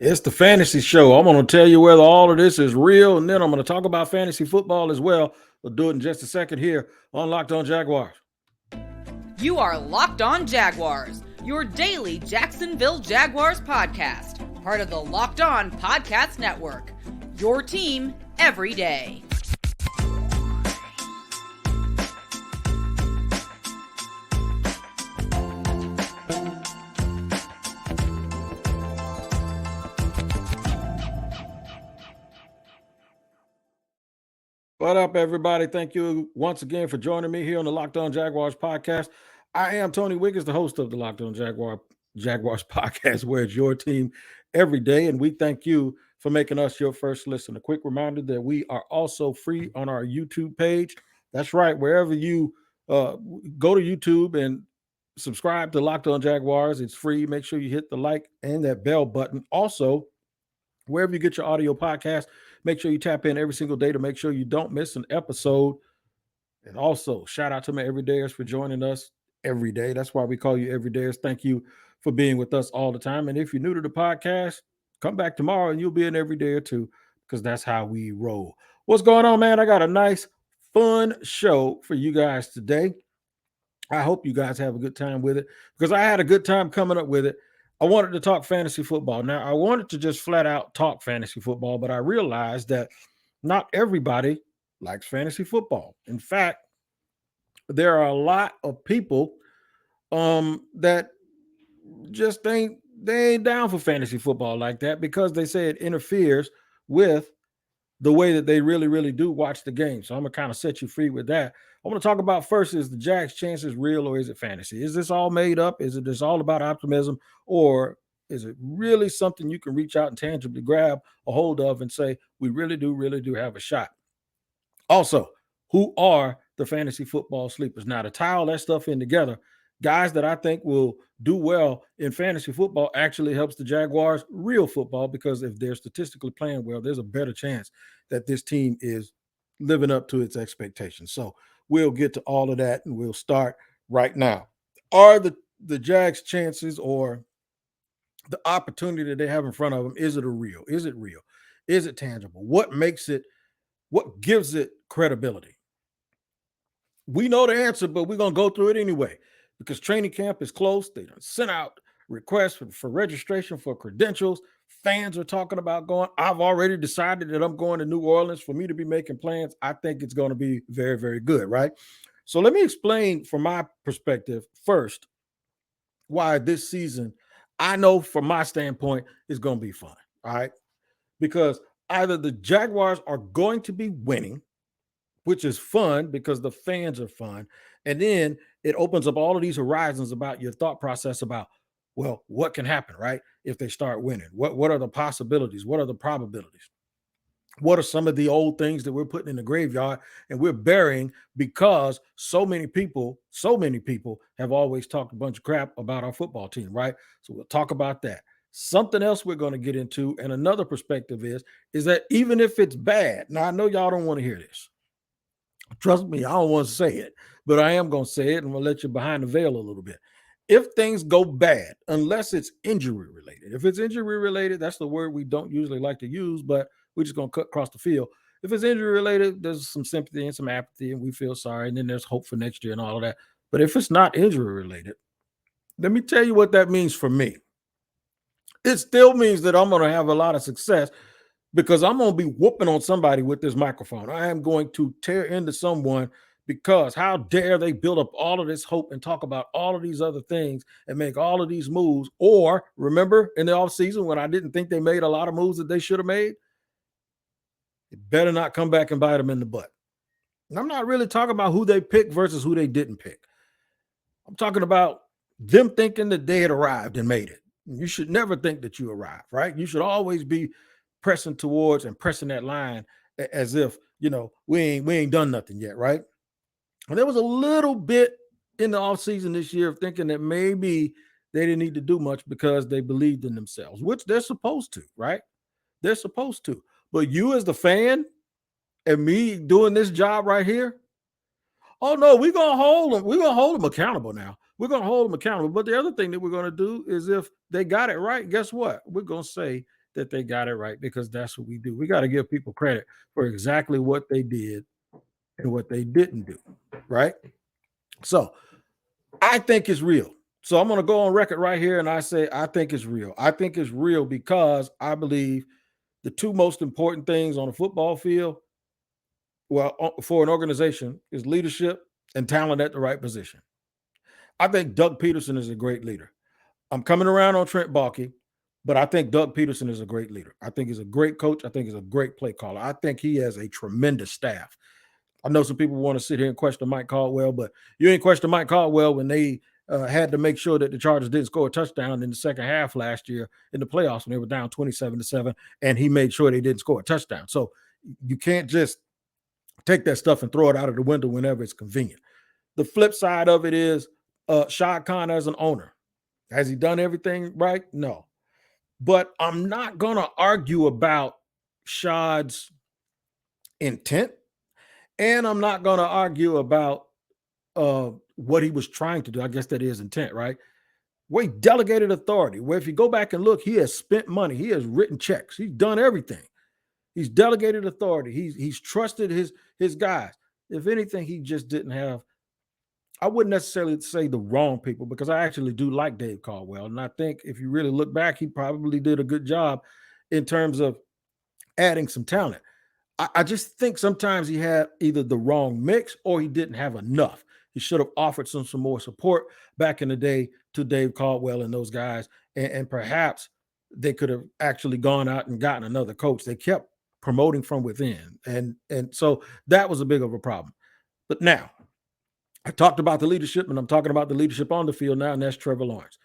It's the fantasy show. I'm going to tell you whether all of this is real, and then I'm going to talk about fantasy football as well. We'll do it in just a second here on Locked On Jaguars. You are Locked On Jaguars, your daily Jacksonville Jaguars podcast, part of the Locked On Podcast Network, your team every day. What up, everybody? Thank you once again for joining me here on the Locked On Jaguars podcast. I am Tony Wiggins, the host of the Locked On Jaguars podcast, where it's your team every day. And we thank you for making us your first listen. A quick reminder that we are also free on our YouTube page. That's right. Wherever you go to YouTube and subscribe to Locked On Jaguars, it's free. Make sure you hit the like and that bell button. Also, wherever you get your audio podcast, make sure you tap in every single day to make sure you don't miss an episode. And also, shout out to my everydayers for joining us every day. That's why we call you everydayers. Thank you for being with us all the time. And if you're new to the podcast, come back tomorrow and you'll be an everydayer too, because that's how we roll. What's going on, man? I got a nice, fun show for you guys today. I hope you guys have a good time with it, because I had a good time coming up with it. I wanted to talk fantasy football. Now, I wanted to just flat out talk fantasy football, but I realized that not everybody likes fantasy football. In fact, there are a lot of people that just ain't down for fantasy football like that, because they say it interferes with the way that they really, really do watch the game. So I'm going to kind of set you free with that. I want to talk about first, is the Jags' chances real, or is it fantasy? Is this all made up? Is it just all about optimism, or is it really something you can reach out and tangibly grab a hold of and say, we really do have a shot? Also, who are the fantasy football sleepers? Now, to tie all that stuff in together, guys that I think will do well in fantasy football actually helps the Jaguars' real football, because if they're statistically playing well, there's a better chance that this team is living up to its expectations. So we'll get to all of that, and we'll start right now. Are the Jags' chances, or the opportunity that they have in front of them, is it real? Is it real? Is it tangible? What makes it, what gives it credibility? We know the answer, but we're going to go through it anyway, because training camp is close. They sent out requests for registration for credentials. Fans are talking about going. I've already decided that I'm going to New Orleans. For me to be making plans, I think it's going to be very, very good, right? So let me explain from my perspective first why this season, I know from my standpoint, is going to be fun, all right? Because either the Jaguars are going to be winning, which is fun because the fans are fun. And then it opens up all of these horizons about your thought process about, well, what can happen, right? If they start winning, what are the possibilities? What are the probabilities? What are some of the old things that we're putting in the graveyard and we're burying because so many people have always talked a bunch of crap about our football team, right? So we'll talk about that. Something else we're going to get into, and another perspective is that even if it's bad, now I know y'all don't want to hear this. Trust me, I don't want to say it, but I am going to say it, and I'm going to let you behind the veil a little bit. If things go bad, unless it's injury related, if it's injury related, that's the word we don't usually like to use, but we're just going to cut across the field. If it's injury related, there's some sympathy and some apathy, and we feel sorry, and then there's hope for next year and all of that. But if it's not injury related, let me tell you what that means for me. It still means that I'm going to have a lot of success, because I'm going to be whooping on somebody with this microphone. I am going to tear into someone, because how dare they build up all of this hope and talk about all of these other things and make all of these moves. Or remember in the offseason when I didn't think they made a lot of moves that they should have made? It better not come back and bite them in the butt. And I'm not really talking about who they picked versus who they didn't pick. I'm talking about them thinking that they had arrived and made it. You should never think that you arrived, right? You should always be pressing towards and pressing that line as if, we ain't done nothing yet, right? And there was a little bit in the offseason this year of thinking that maybe they didn't need to do much because they believed in themselves, which they're supposed to, right? They're supposed to. But you as the fan and me doing this job right here, oh no, we're going to hold them. We're going to hold them accountable now. We're going to hold them accountable. But the other thing that we're going to do is, if they got it right, guess what? We're going to say that they got it right, because that's what we do. We got to give people credit for exactly what they did and what they didn't do, right? So I think it's real. So I'm going to go on record right here and I say I think it's real. I think it's real because I believe the two most important things on a football field, well, for an organization, is leadership and talent at the right position. I think Doug Peterson is a great leader. I'm coming around on Trent Baalke, but I think Doug Peterson is a great leader. I think he's a great coach. I think he's a great play caller. I think he has a tremendous staff. I know some people want to sit here and question Mike Caldwell, but you ain't question Mike Caldwell when they had to make sure that the Chargers didn't score a touchdown in the second half last year in the playoffs when they were down 27-7, and he made sure they didn't score a touchdown. So you can't just take that stuff and throw it out of the window whenever it's convenient. The flip side of it is Shad Khan as an owner. Has he done everything right? No. But I'm not going to argue about Shad's intent, and I'm not going to argue about what he was trying to do. I guess that is intent, right? Where he delegated authority, where if you go back and look, he has spent money. He has written checks. He's done everything. He's delegated authority. He's trusted his guys. If anything, he just didn't have, I wouldn't necessarily say the wrong people, because I actually do like Dave Caldwell. And I think if you really look back, he probably did a good job in terms of adding some talent. I just think sometimes he had either the wrong mix or he didn't have enough. He should have offered some more support back in the day to Dave Caldwell and those guys. And perhaps they could have actually gone out and gotten another coach. They kept promoting from within. And so that was a big of a problem. But now, I talked about the leadership, and I'm talking about the leadership on the field now, and that's Trevor Lawrence.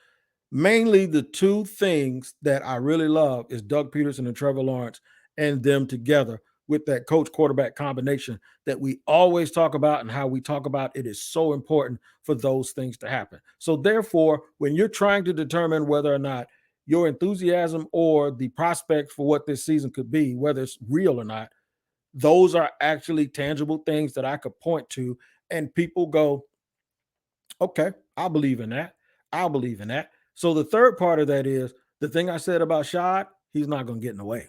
Mainly the two things that I really love is Doug Peterson and Trevor Lawrence and them together with that coach quarterback combination that we always talk about, and how we talk about it is so important for those things to happen. So therefore, when you're trying to determine whether or not your enthusiasm or the prospects for what this season could be, whether it's real or not, those are actually tangible things that I could point to, and people go, okay, I believe in that. I'll believe in that. So the third part of that is the thing I said about Shad, he's not going to get in the way.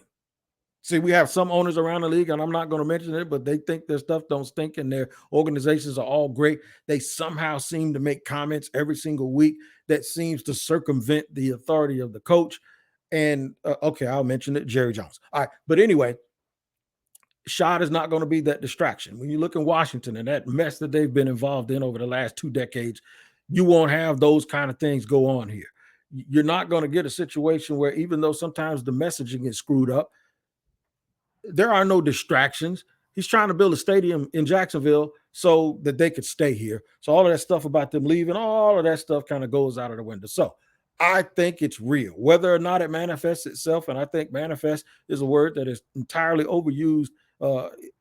See, we have some owners around the league, and I'm not going to mention it, but they think their stuff don't stink and their organizations are all great. They somehow seem to make comments every single week that seems to circumvent the authority of the coach. And okay, I'll mention it, Jerry Jones. All right, but anyway, Shad is not going to be that distraction. When you look in Washington and that mess that they've been involved in over the last 2 decades, you won't have those kind of things go on here. You're not going to get a situation where, even though sometimes the messaging is screwed up, there are no distractions. He's trying to build a stadium in Jacksonville so that they could stay here. So all of that stuff about them leaving, all of that stuff kind of goes out of the window. So I think it's real, whether or not it manifests itself. And I think manifest is a word that is entirely overused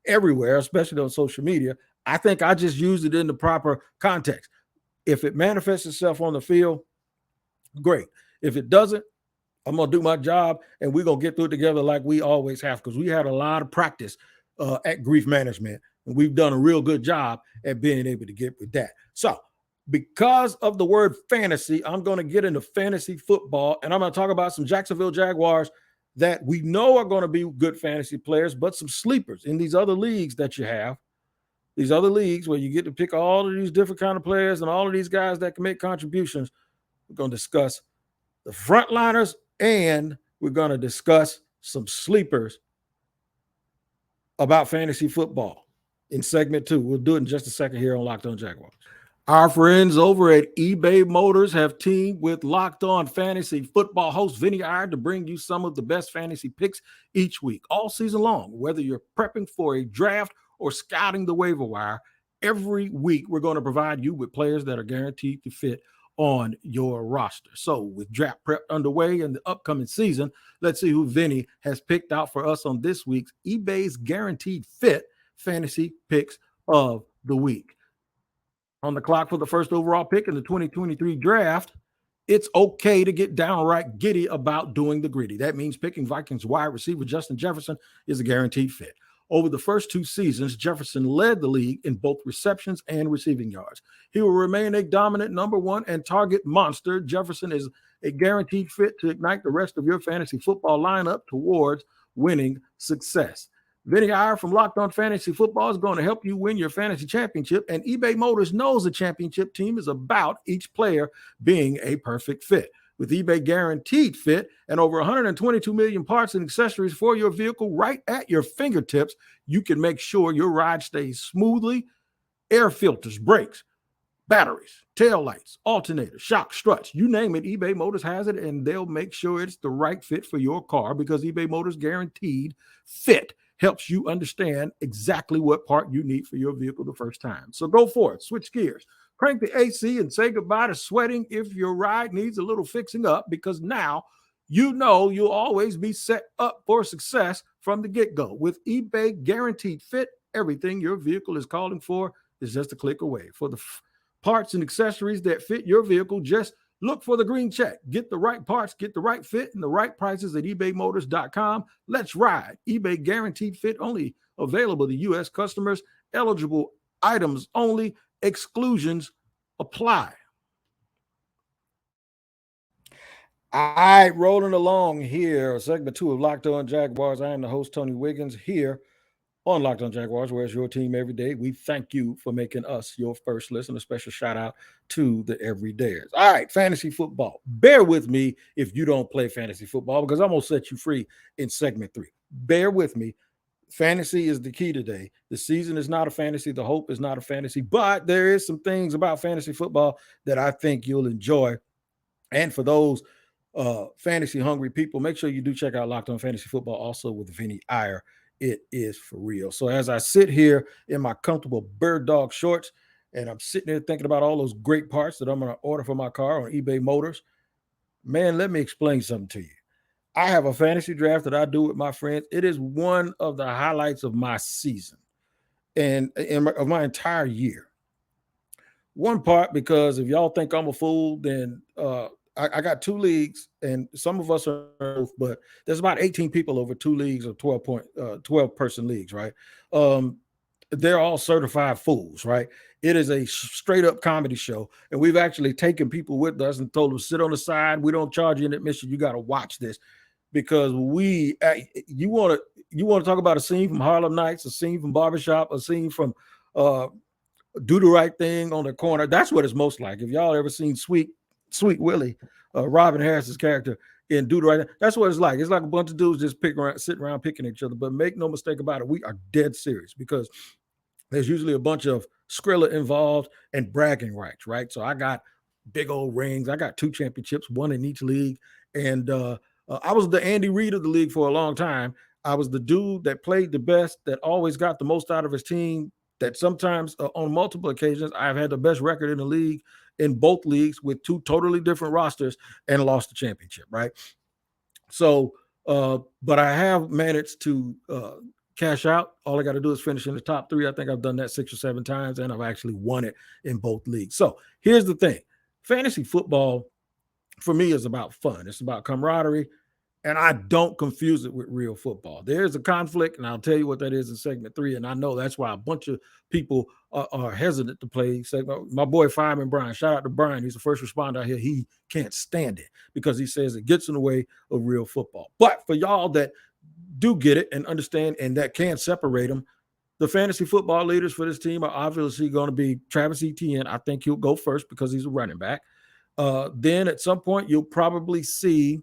everywhere, especially on social media. I think I just used it in the proper context. If it manifests itself on the field, great. If it doesn't, I'm going to do my job, and we're going to get through it together like we always have, because we had a lot of practice at grief management, and we've done a real good job at being able to get with that. So because of the word fantasy, I'm going to get into fantasy football, and I'm going to talk about some Jacksonville Jaguars that we know are going to be good fantasy players, but some sleepers in these other leagues that you have, these other leagues where you get to pick all of these different kind of players and all of these guys that can make contributions. We're going to discuss the frontliners, and we're going to discuss some sleepers about fantasy football in segment 2. We'll do it in just a second here on Locked On Jaguars. Our friends over at eBay Motors have teamed with Locked On Fantasy Football host Vinny Iyer to bring you some of the best fantasy picks each week, all season long. Whether you're prepping for a draft or scouting the waiver wire, every week we're going to provide you with players that are guaranteed to fit on your roster. So with draft prep underway in the upcoming season, let's see who Vinny has picked out for us on this week's eBay's Guaranteed Fit Fantasy Picks of the Week. On the clock for the first overall pick in the 2023 draft, it's okay to get downright giddy about doing the gritty. That means picking Vikings wide receiver Justin Jefferson is a guaranteed fit. Over the first 2 seasons, Jefferson led the league in both receptions and receiving yards. He will remain a dominant number 1 and target monster. Jefferson is a guaranteed fit to ignite the rest of your fantasy football lineup towards winning success. Vinny Iyer from Locked On Fantasy Football is going to help you win your fantasy championship, and eBay Motors knows a championship team is about each player being a perfect fit. With eBay Guaranteed Fit and over 122 million parts and accessories for your vehicle right at your fingertips, you can make sure your ride stays smoothly. Air filters, brakes, batteries, tail lights, alternators, shocks, struts, you name it, eBay Motors has it, and they'll make sure it's the right fit for your car because eBay Motors Guaranteed Fit helps you understand exactly what part you need for your vehicle the first time. So go for it. Switch gears. Crank the AC and say goodbye to sweating if your ride needs a little fixing up, because now you know you'll always be set up for success from the get-go. With eBay Guaranteed Fit, everything your vehicle is calling for is just a click away. For the parts and accessories that fit your vehicle, just look for the green check. Get the right parts, get the right fit, and the right prices at ebaymotors.com. Let's ride. eBay Guaranteed Fit only available to U.S. customers. Eligible items only. Exclusions apply. All right, rolling along here. Segment 2 of Locked On Jaguars. I am the host, Tony Wiggins, here on Locked On Jaguars, where it's your team every day. We thank you for making us your first listen. A special shout out to the everydayers. All right, fantasy football. Bear with me if you don't play fantasy football, because I'm going to set you free in segment 3. Bear with me. Fantasy is the key today. The season is not a fantasy. The hope is not a fantasy, but there is some things about fantasy football that I think you'll enjoy. And for those fantasy hungry people, make sure you do check out Locked On Fantasy Football also with Vinny Iyer. It is for real. So as I sit here in my comfortable bird dog shorts, and I'm sitting there thinking about all those great parts that I'm going to order for my car on eBay Motors, man, let me explain something to you. I have a fantasy draft that I do with my friends. It is one of the highlights of my season and of my entire year. One part, because if y'all think I'm a fool, then I got 2 leagues, and some of us are both, but there's about 18 people over 2 leagues of 12 person leagues, right? They're all certified fools, right? It is a straight up comedy show, and we've actually taken people with us and told them, sit on the side. We don't charge you an admission. You got to watch this, because you want to talk about a scene from Harlem Nights, a scene from Barbershop, a scene from Do the Right Thing on the Corner. That's what it's most like. If y'all ever seen Sweet Willie, Robin Harris's character in Do the Right Thing, that's what it's like. It's like a bunch of dudes just sitting around picking each other. But make no mistake about it, we are dead serious, because there's usually a bunch of Skrilla involved and bragging rights, right? So I got big old rings. I got 2 championships, 1 in each league. And I was the Andy Reid of the league for a long time. I was the dude that played the best, that always got the most out of his team, that sometimes on multiple occasions I've had the best record in the league, in both leagues, with 2 totally different rosters, and lost the championship, right? So, but I have managed to cash out. All I got to do is finish in the top 3. I think I've done that 6 or 7 times, and I've actually won it in both leagues. So here's the thing. Fantasy football for me is about fun. It's about camaraderie, and I don't confuse it with real football. There's a conflict, and I'll tell you what that is in segment 3, and I know that's why a bunch of people are hesitant to play segment. My boy Fireman Brian, shout out to Brian. He's the first responder out here. He can't stand it because he says it gets in the way of real football. But for y'all that do get it and understand, and that can separate them, the fantasy football leaders for this team are obviously going to be Travis Etienne. I think he'll go first because he's a running back. Then at some point, you'll probably see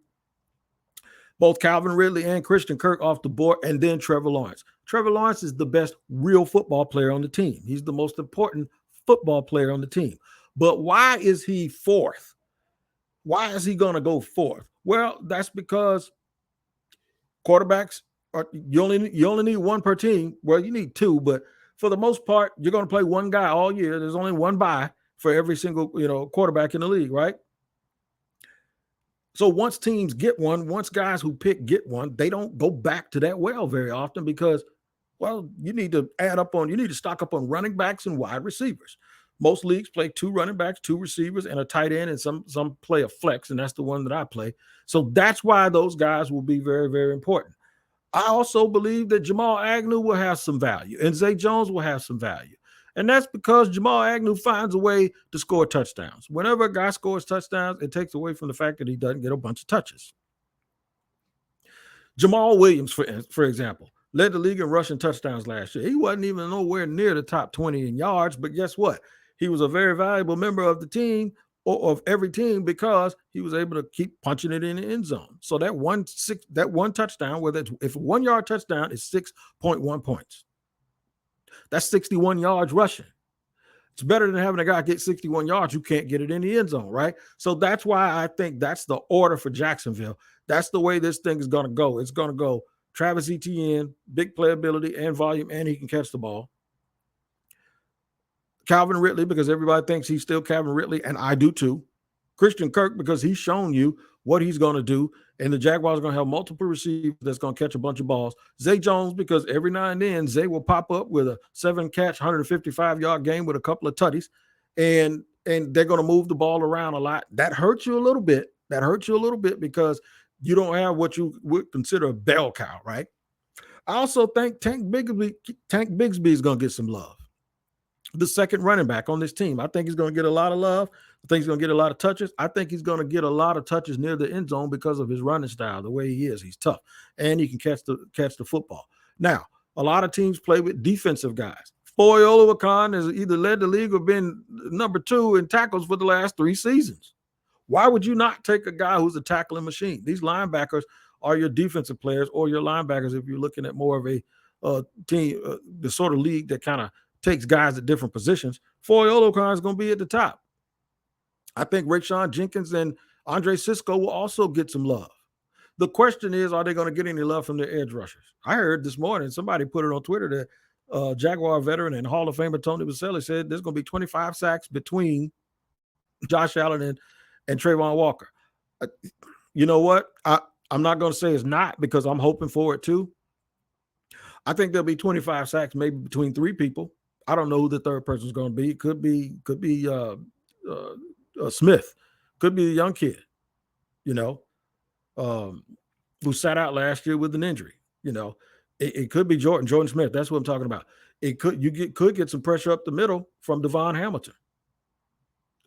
both Calvin Ridley and Christian Kirk off the board, and then Trevor Lawrence. Trevor Lawrence is the best real football player on the team. He's the most important football player on the team. But why is he 4th? Why is he going to go 4th? Well, that's because quarterbacks you only need 1 per team. Well, you need 2, but for the most part, you're going to play 1 guy all year. There's only 1 bye for every single quarterback in the league, right? So once teams get one, once guys who pick get one, they don't go back to that well very often, because, well, you need to stock up on running backs and wide receivers. Most leagues play 2 running backs, 2 receivers, and a tight end, and some play a flex, and that's the one that I play. So that's why those guys will be very, very important. I also believe that Jamal Agnew will have some value, and Zay Jones will have some value. And that's because Jamal Agnew finds a way to score touchdowns. Whenever a guy scores touchdowns, it takes away from the fact that he doesn't get a bunch of touches. Jamal Williams, for example, led the league in rushing touchdowns last year. He wasn't even nowhere near the top 20 in yards, but guess what? He was a very valuable member of the team or of every team because he was able to keep punching it in the end zone. So that one touchdown, if a 1 yard touchdown is 6.1 points, that's 61 yards rushing. It's better than having a guy get 61 yards who can't get it in the end zone, right? So that's why I think that's the order for Jacksonville. That's the way this thing is going to go. It's going to go Travis Etienne, big playability and volume, and he can catch the ball. Calvin Ridley, because everybody thinks he's still Calvin Ridley, and I do too. Christian Kirk, because he's shown you what he's going to do, and the Jaguars are going to have multiple receivers that's going to catch a bunch of balls. Zay Jones, because every now and then Zay will pop up with a 7-catch, 155-yard game with a couple of tutties, and they're going to move the ball around a lot. That hurts you a little bit. Because you don't have what you would consider a bell cow, right? I also think Tank Bigsby is going to get some love. The second running back on this team. I think he's going to get a lot of love. I think he's going to get a lot of touches. I think he's going to get a lot of touches near the end zone because of his running style, the way he is. He's tough, and he can catch the football. Now, a lot of teams play with defensive guys. Foye Oluokun has either led the league or been number 2 in tackles for the last 3 seasons. Why would you not take a guy who's a tackling machine? These linebackers are your defensive players or your linebackers if you're looking at more of a team, the sort of league that kind of takes guys at different positions. Foye Oluokun is going to be at the top. I think Rayshawn Jenkins and Andre Cisco will also get some love. The question is, are they going to get any love from their edge rushers? I heard this morning, somebody put it on Twitter that Jaguar veteran and Hall of Famer Tony Vaselli said there's going to be 25 sacks between Josh Allen and Trayvon Walker. You know what? I'm not going to say it's not because I'm hoping for it too. I think there'll be 25 sacks, maybe between 3 people. I don't know who the third person is going to be. It could be Smith, could be a young kid, who sat out last year with an injury. It could be Jordan Smith. That's what I'm talking about. Could get some pressure up the middle from Devon Hamilton.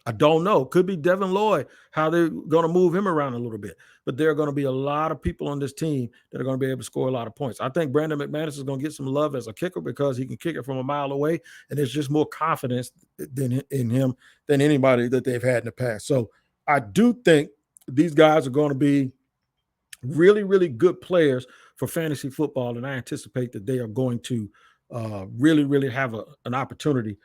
I don't know. Could be Devin Lloyd, how they're going to move him around a little bit. But there are going to be a lot of people on this team that are going to be able to score a lot of points. I think Brandon McManus is going to get some love as a kicker because he can kick it from a mile away, and there's just more confidence in him than anybody that they've had in the past. So I do think these guys are going to be really, really good players for fantasy football, and I anticipate that they are going to really, really have an opportunity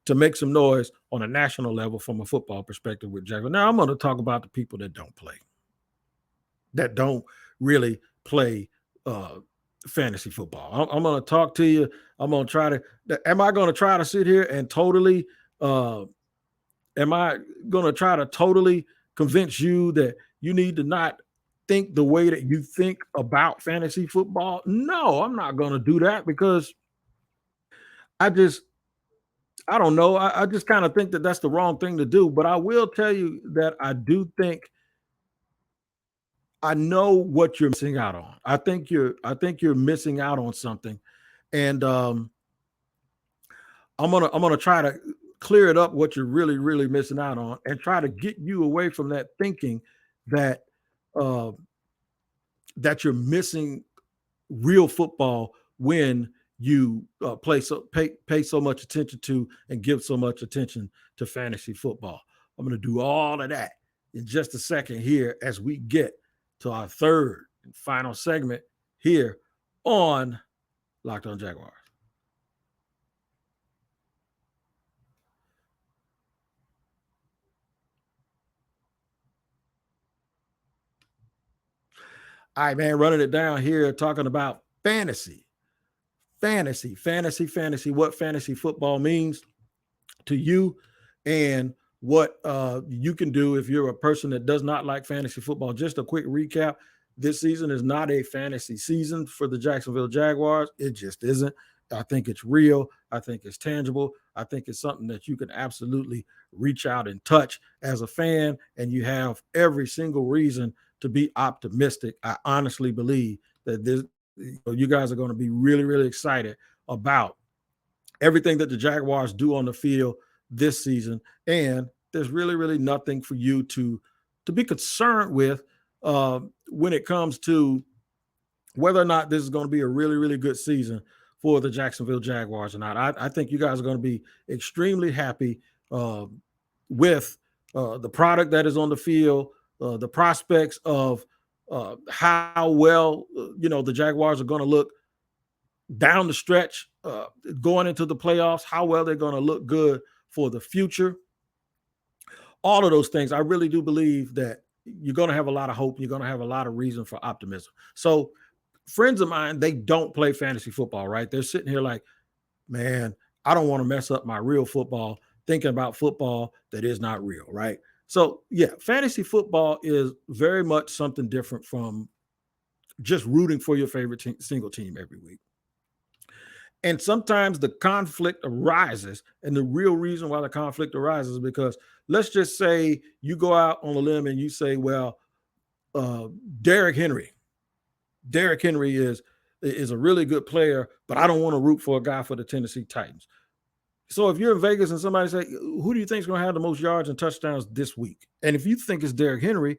to make some noise on a national level from a football perspective with Jacksonville. Now, I'm going to talk about the people that don't play, that don't really play fantasy football. I'm going to talk to you. I'm going to try to – am I going to try to sit here and totally am I going to try to totally convince you that you need to not think the way that you think about fantasy football? No, I'm not going to do that because I don't know. I just kind of think that that's the wrong thing to do. But I will tell you that I do think I know what you're missing out on. I think you're missing out on something, and I'm gonna try to clear it up what you're really, really missing out on, and try to get you away from that thinking that that you're missing real football when you pay so much attention to and give so much attention to fantasy football. I'm going to do all of that in just a second here as we get to our third and final segment here on Locked On Jaguars. All right, man, running it down here, talking about fantasy, what fantasy football means to you and what you can do if you're a person that does not like fantasy football. Just a quick recap. This season is not a fantasy season for the Jacksonville Jaguars. It just isn't. I think it's real. I think it's tangible. I think it's something that you can absolutely reach out and touch as a fan, and you have every single reason to be optimistic. I honestly believe that you guys are going to be really, really excited about everything that the Jaguars do on the field this season, and there's really, really nothing for you to be concerned with when it comes to whether or not this is going to be a really, really good season for the Jacksonville Jaguars or not. I think you guys are going to be extremely happy uh, with the product that is on the field, the prospects of how well the Jaguars are going to look down the stretch, going into the playoffs, how well they're going to look good for the future. All of those things, I really do believe that you're going to have a lot of hope. You're going to have a lot of reason for optimism. So friends of mine, they don't play fantasy football, right? They're sitting here like, man, I don't want to mess up my real football thinking about football that is not real, right? So, yeah, fantasy football is very much something different from just rooting for your favorite single team every week. And sometimes the conflict arises. And the real reason why the conflict arises is because let's just say you go out on a limb and you say, well, Derrick Henry is a really good player, but I don't want to root for a guy for the Tennessee Titans. So if you're in Vegas and somebody say, who do you think is going to have the most yards and touchdowns this week? And if you think it's Derrick Henry,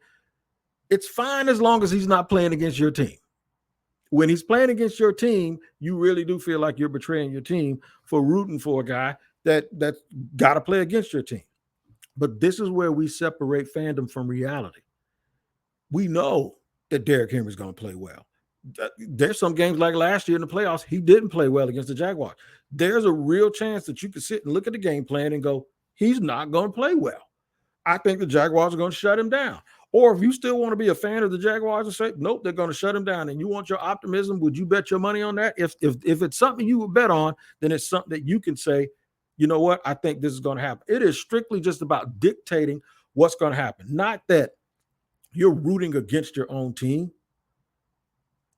it's fine as long as he's not playing against your team. When he's playing against your team, you really do feel like you're betraying your team for rooting for a guy that got to play against your team. But this is where we separate fandom from reality. We know that Derrick Henry is going to play well. There's some games like last year in the playoffs, he didn't play well against the Jaguars. There's a real chance that you could sit and look at the game plan and go, he's not going to play well. I think the Jaguars are going to shut him down. Or if you still want to be a fan of the Jaguars and say, nope, they're going to shut him down, and you want your optimism, would you bet your money on that? If it's something you would bet on, then it's something that you can say, you know what, I think this is going to happen. It is strictly just about dictating what's going to happen. Not that you're rooting against your own team.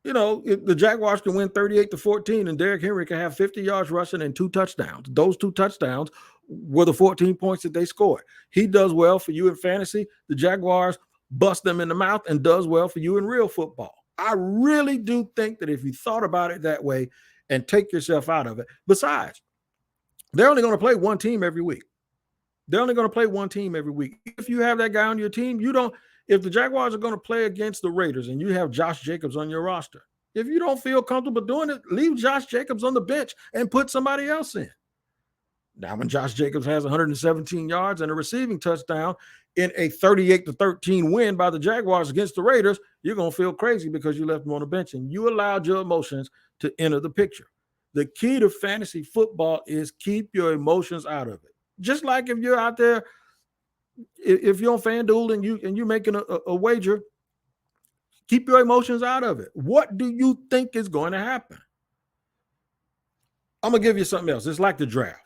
If the Jaguars can win 38-14 and Derrick Henry can have 50 yards rushing and 2 touchdowns. Those 2 touchdowns were the 14 points that they scored. He does well for you in fantasy. The Jaguars bust them in the mouth and does well for you in real football. I really do think that if you thought about it that way and take yourself out of it, besides, they're only going to play one team every week. If you have that guy on your team, if the Jaguars are going to play against the Raiders and you have Josh Jacobs on your roster, if you don't feel comfortable doing it, leave Josh Jacobs on the bench and put somebody else in. Now, when Josh Jacobs has 117 yards and a receiving touchdown in a 38-13 win by the Jaguars against the Raiders, you're going to feel crazy because you left him on the bench and you allowed your emotions to enter the picture. The key to fantasy football is keep your emotions out of it. Just like if you're out there, if you're on FanDuel and you're making a wager, keep your emotions out of it. What do you think is going to happen? I'm going to give you something else. It's like the draft.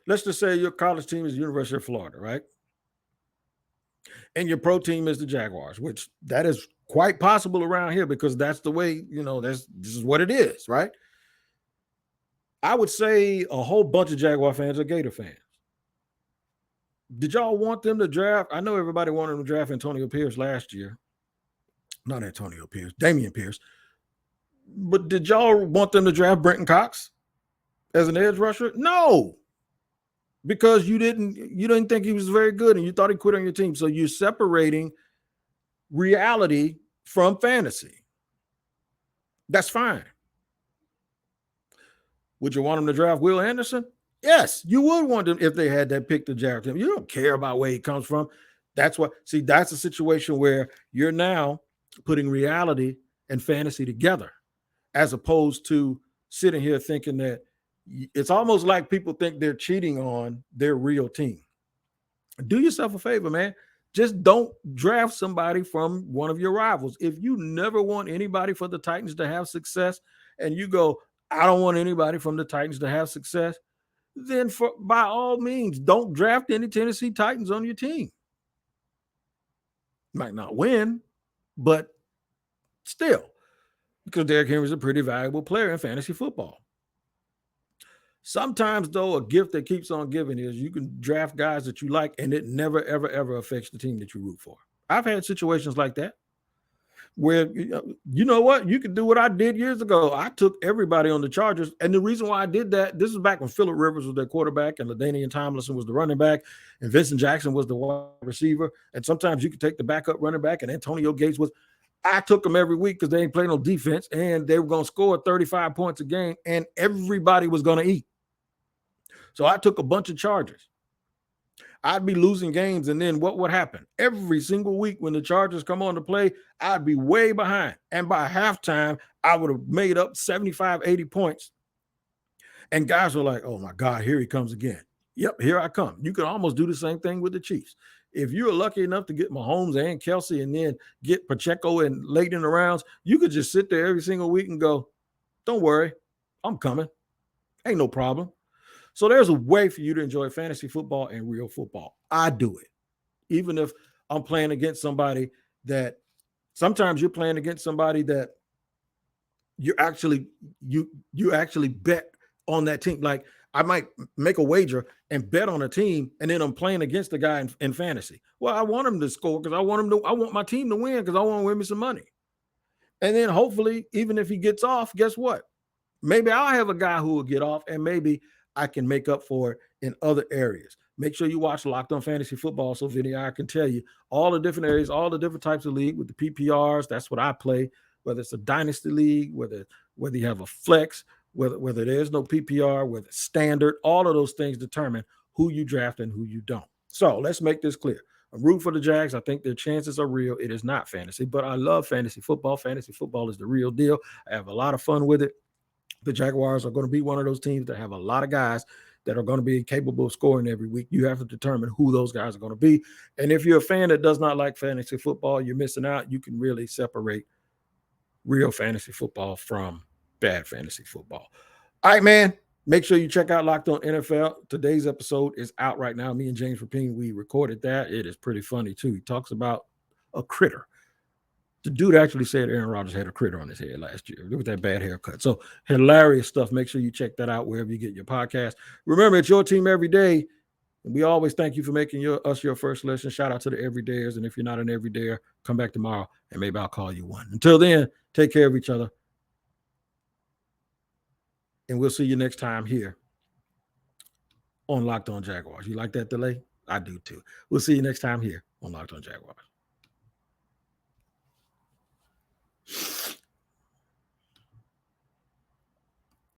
Let's just say your college team is the University of Florida, right? And your pro team is the Jaguars, which that is quite possible around here because that's the way, this is what it is, right? I would say a whole bunch of Jaguar fans are Gator fans. Did y'all want them to draft? I know everybody wanted them to draft Antonio Pierce last year. Not Antonio Pierce, Damian Pierce. But did y'all want them to draft Brenton Cox as an edge rusher? No. Because you didn't think he was very good and you thought he quit on your team. So you're separating reality from fantasy. That's fine. Would you want him to draft Will Anderson? Yes, you would want them if they had that pick to draft him. You don't care about where he comes from. That's a situation where you're now putting reality and fantasy together as opposed to sitting here thinking that it's almost like people think they're cheating on their real team. Do yourself a favor, man. Just don't draft somebody from one of your rivals. If you never want anybody for the Titans to have success and you go, I don't want anybody from the Titans to have success, then by all means, don't draft any Tennessee Titans on your team. Might not win, but still, because Derrick Henry is a pretty valuable player in fantasy football. Sometimes, though, a gift that keeps on giving is you can draft guys that you like and it never, ever, ever affects the team that you root for. I've had situations like that. where you know what? You could do what I did years ago. I took everybody on the Chargers. And the reason why I did that, this is back when Phillip Rivers was their quarterback and LaDainian Tomlinson was the running back and Vincent Jackson was the wide receiver. And sometimes you could take the backup running back and Antonio Gates was. I took them every week because they ain't playing no defense and they were going to score 35 points a game and everybody was going to eat. So I took a bunch of Chargers. I'd be losing games, and then what would happen? Every single week when the Chargers come on to play, I'd be way behind. And by halftime, I would have made up 75, 80 points. And guys were like, oh my God, here he comes again. Yep, here I come. You can almost do the same thing with the Chiefs. If you're lucky enough to get Mahomes and Kelsey and then get Pacheco and late in the rounds, you could just sit there every single week and go, don't worry, I'm coming. Ain't no problem. So there's a way for you to enjoy fantasy football and real football. I do it. Even if I'm playing against somebody that sometimes you're playing against somebody that you actually bet on that team. Like I might make a wager and bet on a team, and then I'm playing against the guy in fantasy. Well, I want him to score because I want my team to win because I want to win me some money. And then hopefully, even if he gets off, guess what? Maybe I'll have a guy who will get off, and maybe I can make up for it in other areas. Make sure you watch Locked On Fantasy Football so Vinny I can tell you all the different areas, all the different types of league with the PPRs. That's what I play, whether it's a dynasty league, whether you have a flex, whether there's no PPR, whether it's standard, all of those things determine who you draft and who you don't. So let's make this clear. I'm rooting for the Jags. I think their chances are real. It is not fantasy, but I love fantasy football. Fantasy football is the real deal. I have a lot of fun with it. The Jaguars are going to be one of those teams that have a lot of guys that are going to be capable of scoring every week. You have to determine who those guys are going to be. And if you're a fan that does not like fantasy football, you're missing out. You can really separate real fantasy football from bad fantasy football. All right, man. Make sure you check out Locked On NFL. Today's episode is out right now. Me and James Rapine, we recorded that. It is pretty funny, too. He talks about a critter. The dude actually said Aaron Rodgers had a critter on his head last year with that bad haircut. So hilarious stuff. Make sure you check that out wherever you get your podcast. Remember, it's your team every day. And we always thank you for making us your first listen. Shout out to the everydayers. And if you're not an everydayer, come back tomorrow and maybe I'll call you one. Until then, take care of each other. And we'll see you next time here on Locked On Jaguars. You like that delay? I do too. We'll see you next time here on Locked On Jaguars.